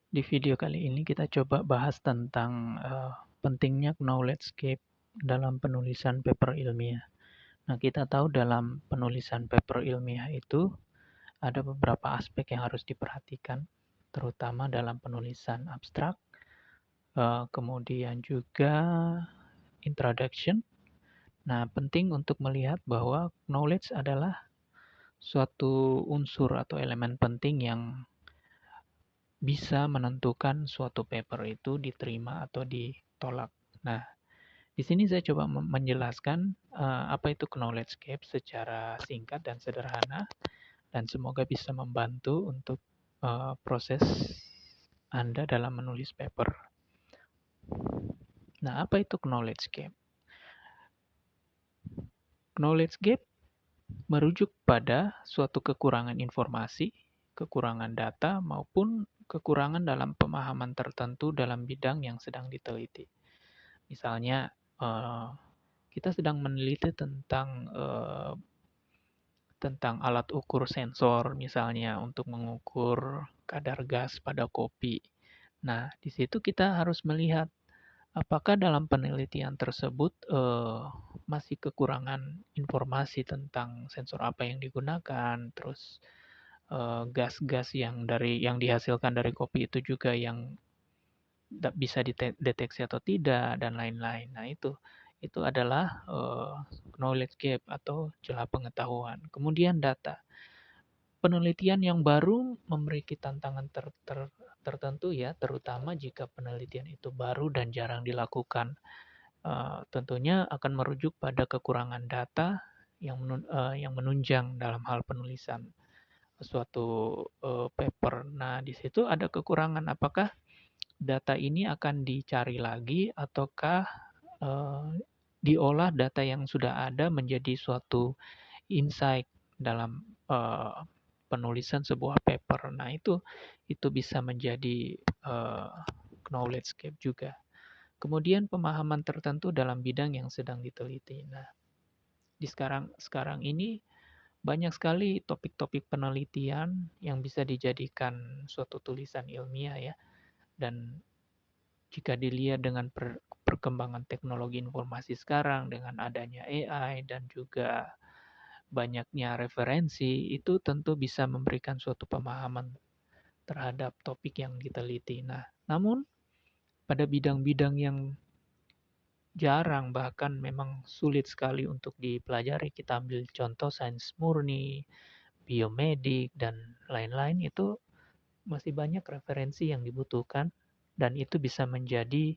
Di video kali ini kita coba bahas tentang pentingnya knowledge gap dalam penulisan paper ilmiah. Nah, kita tahu dalam penulisan paper ilmiah itu ada beberapa aspek yang harus diperhatikan, terutama dalam penulisan abstrak, kemudian juga introduction. Nah, penting untuk melihat bahwa knowledge adalah suatu unsur atau elemen penting yang bisa menentukan suatu paper itu diterima atau ditolak. Nah, di sini saya coba menjelaskan apa itu knowledge gap secara singkat dan sederhana, dan semoga bisa membantu untuk proses Anda dalam menulis paper. Nah, apa itu knowledge gap? Knowledge gap merujuk pada suatu kekurangan informasi, kekurangan data, maupun kekurangan dalam pemahaman tertentu dalam bidang yang sedang diteliti. Misalnya, kita sedang meneliti tentang alat ukur sensor, misalnya untuk mengukur kadar gas pada kopi. Nah, di situ kita harus melihat apakah dalam penelitian tersebut masih kekurangan informasi tentang sensor apa yang digunakan, terus gas-gas yang dihasilkan dari kopi itu juga yang bisa dideteksi atau tidak dan lain-lain. Nah, itu adalah knowledge gap atau celah pengetahuan. Kemudian data. Penelitian yang baru memiliki tantangan tertentu ya, terutama jika penelitian itu baru dan jarang dilakukan. Tentunya akan merujuk pada kekurangan data yang menunjang dalam hal penulisan suatu paper. Nah, di situ ada kekurangan. Apakah data ini akan dicari lagi ataukah diolah data yang sudah ada menjadi suatu insight dalam penulisan sebuah paper. Nah, itu bisa menjadi uh, knowledge gap juga. Kemudian pemahaman tertentu dalam bidang yang sedang diteliti. Nah, di sekarang ini banyak sekali topik-topik penelitian yang bisa dijadikan suatu tulisan ilmiah ya. Dan jika dilihat dengan perkembangan teknologi informasi sekarang dengan adanya AI dan juga banyaknya referensi, itu tentu bisa memberikan suatu pemahaman terhadap topik yang diteliti. Nah, namun pada bidang-bidang yang jarang bahkan memang sulit sekali untuk dipelajari, kita ambil contoh sains murni, biomedik dan lain-lain, itu masih banyak referensi yang dibutuhkan dan itu bisa menjadi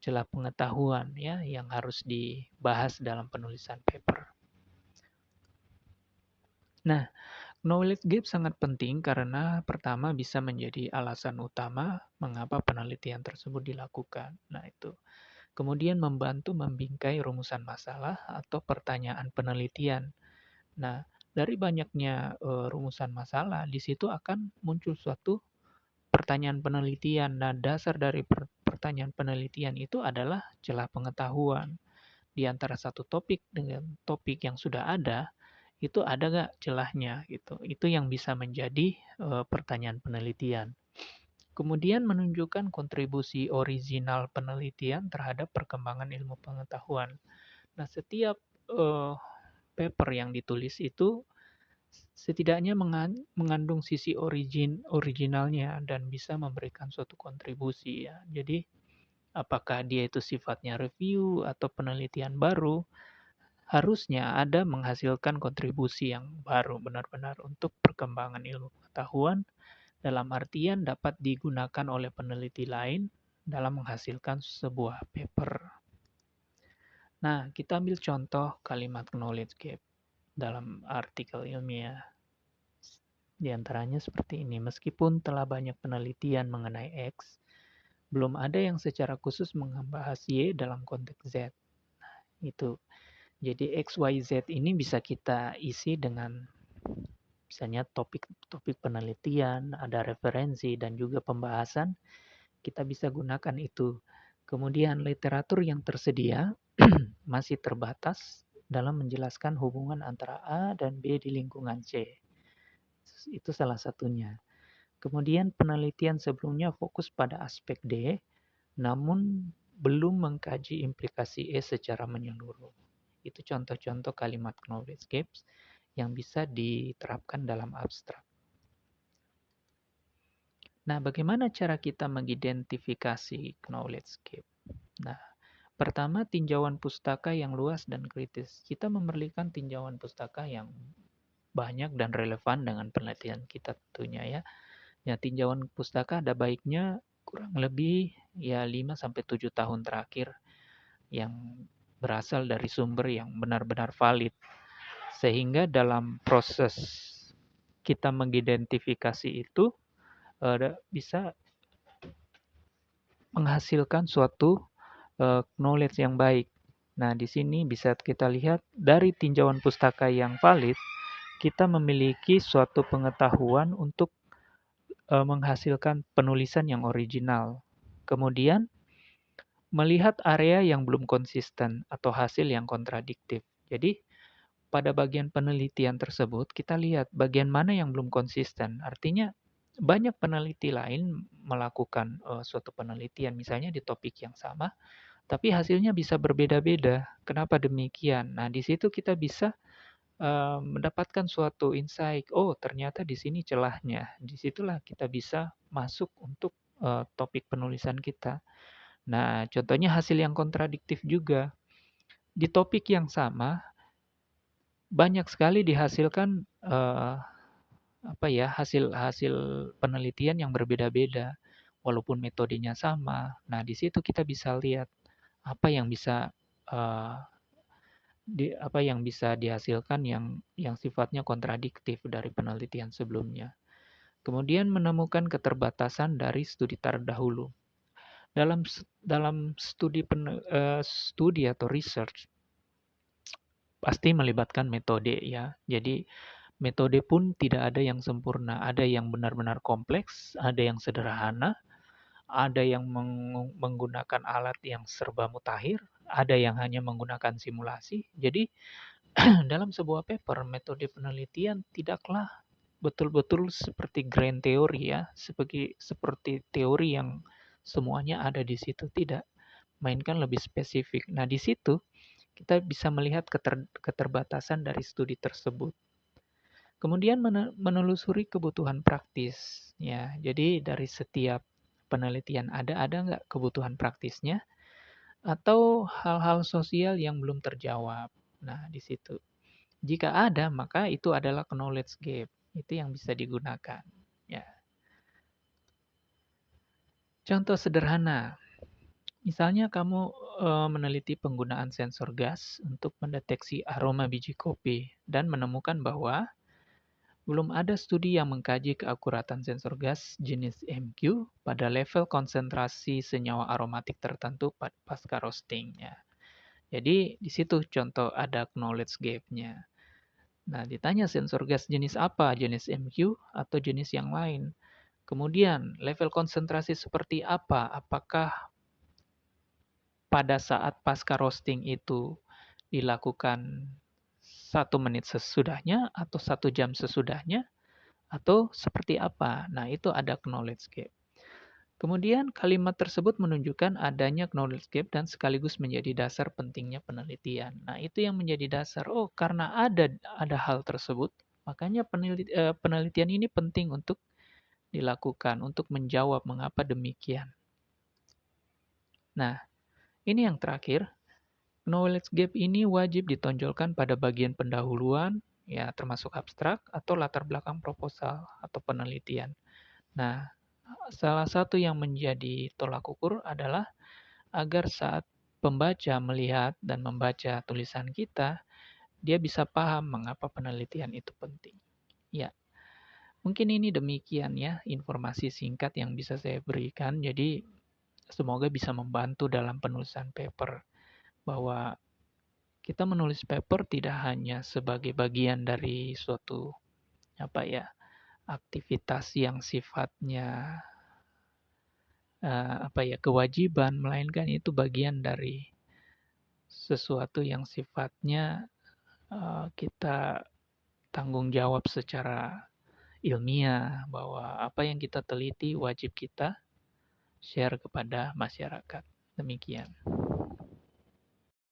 celah pengetahuan ya yang harus dibahas dalam penulisan paper. Nah, knowledge gap sangat penting karena pertama bisa menjadi alasan utama mengapa penelitian tersebut dilakukan. Nah, itu. Kemudian membantu membingkai rumusan masalah atau pertanyaan penelitian. Nah, dari banyaknya rumusan masalah, di situ akan muncul suatu pertanyaan penelitian. Nah, dasar dari pertanyaan penelitian itu adalah celah pengetahuan. Di antara satu topik dengan topik yang sudah ada, itu ada nggak celahnya gitu. Itu yang bisa menjadi pertanyaan penelitian. Kemudian menunjukkan kontribusi original penelitian terhadap perkembangan ilmu pengetahuan. Nah, setiap eh, paper yang ditulis itu setidaknya mengandung sisi originalnya dan bisa memberikan suatu kontribusi ya. Jadi, apakah dia itu sifatnya review atau penelitian baru, harusnya ada menghasilkan kontribusi yang baru benar-benar untuk perkembangan ilmu pengetahuan dalam artian dapat digunakan oleh peneliti lain dalam menghasilkan sebuah paper. Nah, kita ambil contoh kalimat knowledge gap dalam artikel ilmiah. Di antaranya seperti ini, meskipun telah banyak penelitian mengenai X, belum ada yang secara khusus membahas Y dalam konteks Z. Nah, itu. Jadi X, Y, Z ini bisa kita isi dengan misalnya topik-topik penelitian, ada referensi dan juga pembahasan, kita bisa gunakan itu. Kemudian literatur yang tersedia masih terbatas dalam menjelaskan hubungan antara A dan B di lingkungan C. Itu salah satunya. Kemudian penelitian sebelumnya fokus pada aspek D, namun belum mengkaji implikasi E secara menyeluruh. Itu contoh-contoh kalimat knowledge gaps yang bisa diterapkan dalam abstrak. Nah, bagaimana cara kita mengidentifikasi knowledge gap? Nah, pertama, tinjauan pustaka yang luas dan kritis. Kita memerlukan tinjauan pustaka yang banyak dan relevan dengan penelitian kita tentunya ya. Ya, tinjauan pustaka ada baiknya kurang lebih ya 5 sampai 7 tahun terakhir yang berasal dari sumber yang benar-benar valid. Sehingga dalam proses kita mengidentifikasi itu bisa menghasilkan suatu knowledge yang baik. Nah, di sini bisa kita lihat dari tinjauan pustaka yang valid, kita memiliki suatu pengetahuan untuk menghasilkan penulisan yang original. Kemudian, melihat area yang belum konsisten atau hasil yang kontradiktif. Jadi, pada bagian penelitian tersebut, kita lihat bagian mana yang belum konsisten. Artinya, banyak peneliti lain melakukan suatu penelitian, misalnya di topik yang sama, tapi hasilnya bisa berbeda-beda. Kenapa demikian? Nah, di situ kita bisa mendapatkan suatu insight. Oh, ternyata di sini celahnya. Disitulah kita bisa masuk untuk topik penulisan kita. Nah, contohnya hasil yang kontradiktif juga. Di topik yang sama, banyak sekali dihasilkan hasil-hasil penelitian yang berbeda-beda, walaupun metodenya sama. Nah, di situ kita bisa lihat apa yang bisa eh, apa yang bisa dihasilkan yang sifatnya kontradiktif dari penelitian sebelumnya. Kemudian menemukan keterbatasan dari studi terdahulu. Dalam studi atau research pasti melibatkan metode ya. Jadi metode pun tidak ada yang sempurna, ada yang benar-benar kompleks, ada yang sederhana, ada yang menggunakan alat yang serba mutakhir, ada yang hanya menggunakan simulasi. Jadi dalam sebuah paper, metode penelitian tidaklah betul-betul seperti grand teori ya, seperti teori yang semuanya ada di situ, tidak. Mainkan lebih spesifik. Nah, di situ kita bisa melihat keterbatasan dari studi tersebut. Kemudian menelusuri kebutuhan praktis ya. Jadi dari setiap penelitian ada nggak kebutuhan praktisnya atau hal-hal sosial yang belum terjawab. Nah, di situ. Jika ada, maka itu adalah knowledge gap. Itu yang bisa digunakan. Ya. Contoh sederhana, misalnya kamu meneliti penggunaan sensor gas untuk mendeteksi aroma biji kopi dan menemukan bahwa belum ada studi yang mengkaji keakuratan sensor gas jenis MQ pada level konsentrasi senyawa aromatik tertentu pasca roasting. Ya. Jadi di situ contoh ada knowledge gap-nya. Nah, ditanya sensor gas jenis apa, jenis MQ atau jenis yang lain. Kemudian, level konsentrasi seperti apa? Apakah pada saat pasca roasting itu dilakukan 1 menit sesudahnya atau 1 jam sesudahnya atau seperti apa? Nah, itu ada knowledge gap. Kemudian kalimat tersebut menunjukkan adanya knowledge gap dan sekaligus menjadi dasar pentingnya penelitian. Nah, itu yang menjadi dasar. Oh, karena ada hal tersebut, makanya penelitian ini penting untuk dilakukan untuk menjawab mengapa demikian. Nah, ini yang terakhir. Knowledge gap ini wajib ditonjolkan pada bagian pendahuluan, ya termasuk abstrak atau latar belakang proposal atau penelitian. Nah, salah satu yang menjadi tolak ukur adalah agar saat pembaca melihat dan membaca tulisan kita, dia bisa paham mengapa penelitian itu penting. Ya, mungkin ini demikian ya informasi singkat yang bisa saya berikan. Jadi semoga bisa membantu dalam penulisan paper bahwa kita menulis paper tidak hanya sebagai bagian dari suatu aktivitas yang sifatnya kewajiban, melainkan itu bagian dari sesuatu yang sifatnya kita tanggung jawab secara ilmiah bahwa apa yang kita teliti wajib kita share kepada masyarakat. Demikian.